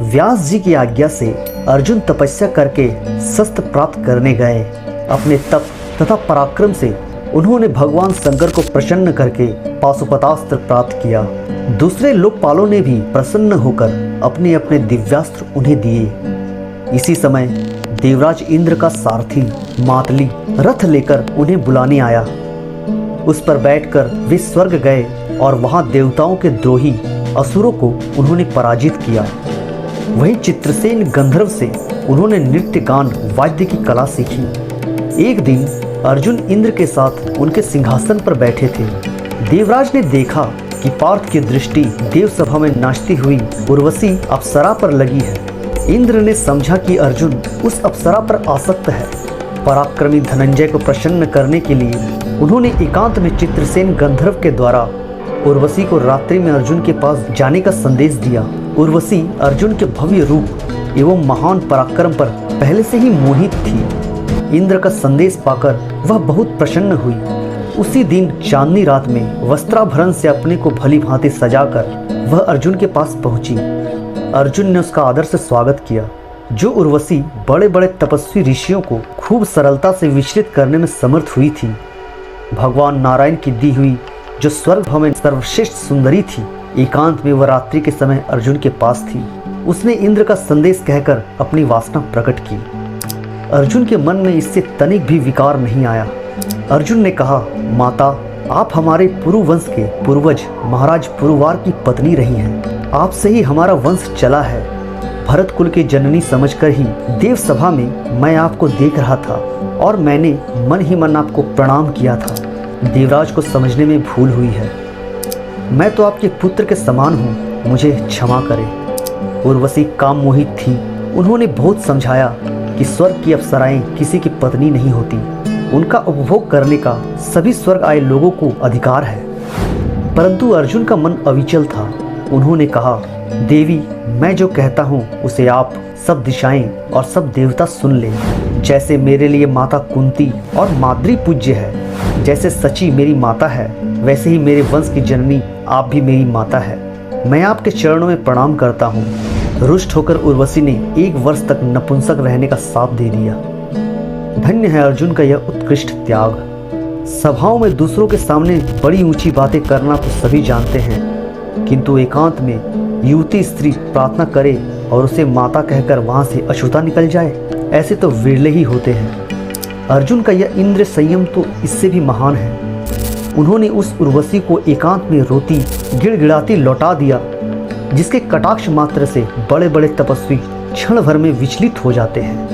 व्यास जी की आज्ञा से अर्जुन तपस्या करके शस्त्र प्राप्त करने गए। अपने तप तथा पराक्रम से उन्होंने भगवान शंकर को प्रसन्न करके पाशुपतास्त्र प्राप्त किया। दूसरे लोकपालों ने भी प्रसन्न होकर अपने अपने दिव्यास्त्र उन्हें दिए। इसी समय देवराज इंद्र का सारथी मातली रथ लेकर उन्हें बुलाने आया। उस पर बैठकर वे स्वर्ग गए और वहां देवताओं के द्रोही असुरों को उन्होंने पराजित किया। वहीं चित्रसेन गंधर्व से उन्होंने नृत्य गान वाद्य की कला सीखी। एक दिन अर्जुन इंद्र के साथ उनके सिंहासन पर बैठे थे। देवराज ने देखा कि पार्थ की दृष्टि देवसभा में नाचती हुई उर्वशी अप्सरा पर लगी है। इंद्र ने समझा कि अर्जुन उस अप्सरा पर आसक्त है। पराक्रमी धनंजय को प्रसन्न करने के लिए उन्होंने एकांत में चित्रसेन गंधर्व के द्वारा उर्वशी को रात्रि में अर्जुन के पास जाने का संदेश दिया। उर्वशी अर्जुन के भव्य रूप एवं महान पराक्रम पर पहले से ही मोहित थी। इंद्र का संदेश पाकर वह बहुत प्रसन्न हुई। उसी दिन चांदनी रात में वस्त्राभरण से अपने को भली भांति सजाकर वह अर्जुन के पास पहुंची। अर्जुन ने उसका आदर से स्वागत किया। जो उर्वशी बड़े बड़े तपस्वी ऋषियों को खूब सरलता से विचलित करने में समर्थ हुई थी, भगवान नारायण की दी हुई जो स्वर्ग में सर्वश्रेष्ठ सुंदरी थी, एकांत में वह रात्रि के समय अर्जुन के पास थी। उसने इंद्र का संदेश कहकर अपनी वासना प्रकट की। अर्जुन के मन में इससे तनिक भी विकार नहीं आया। अर्जुन ने कहा, माता, आप हमारे पुरु वंश के पूर्वज महाराज पुरुवार की पत्नी रही हैं। आपसे ही हमारा वंश चला है। भरत कुल की जननी समझकर ही देव सभा में मैं आपको देख रहा था और मैंने मन ही मन आपको प्रणाम किया था। देवराज को समझने में भूल हुई है। मैं तो आपके पुत्र के समान हूँ, मुझे क्षमा करें। उर्वशी काम मोहित थी। उन्होंने बहुत समझाया कि स्वर्ग की अप्सराएं किसी की पत्नी नहीं होती। उनका उपभोग करने का सभी स्वर्ग आए लोगों को अधिकार है। परंतु अर्जुन का मन अविचल था। उन्होंने कहा, देवी, मैं जो कहता हूँ उसे आप सब दिशाएं और सब देवता सुन लें। जैसे मेरे लिए माता कुंती और माद्री पूज्य है, जैसे सची मेरी माता है, वैसे ही मेरे वंश की जननी आप भी मेरी माता है। मैं आपके चरणों में प्रणाम करता हूँ। रुष्ट होकर उर्वशी ने 1 वर्ष तक नपुंसक रहने का शाप दे दिया। धन्य है अर्जुन का यह उत्कृष्ट त्याग। सभाओं में दूसरों के सामने बड़ी ऊंची बातें करना तो सभी जानते हैं, किंतु एकांत में युवती स्त्री प्रार्थना करे और उसे माता कहकर वहां से अछूता निकल जाए, ऐसे तो विरले ही होते हैं। अर्जुन का यह इंद्र संयम तो इससे भी महान है। उन्होंने उस उर्वशी को एकांत में रोती गिड़गिड़ाती लौटा दिया, जिसके कटाक्ष मात्र से बड़े बड़े तपस्वी क्षण भर में विचलित हो जाते हैं।